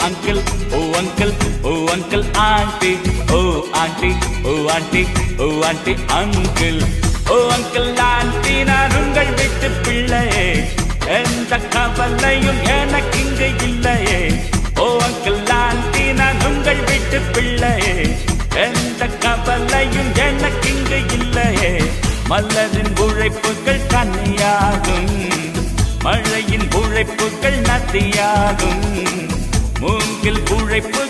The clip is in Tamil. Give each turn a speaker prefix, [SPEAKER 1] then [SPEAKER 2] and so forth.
[SPEAKER 1] uncle, oh uncle, oh uncle, auntie, oh auntie, oh auntie, oh auntie, uncle, oh uncle, auntie, நான் உங்கள் வீட்டு பிள்ளையே, எந்த கவலையும் எனக்கு இங்கு இல்லையே. Oh uncle, auntie, நான் உங்கள் வீட்டு பிள்ளையே, எந்த கவலையும் எனக்கு இங்கு இல்லையே. மலரின் உழைப்புகள் கண்ணியாகும், மழையின் உழைப்புகள் நதியாகும், மூங்கில் உழைப்பு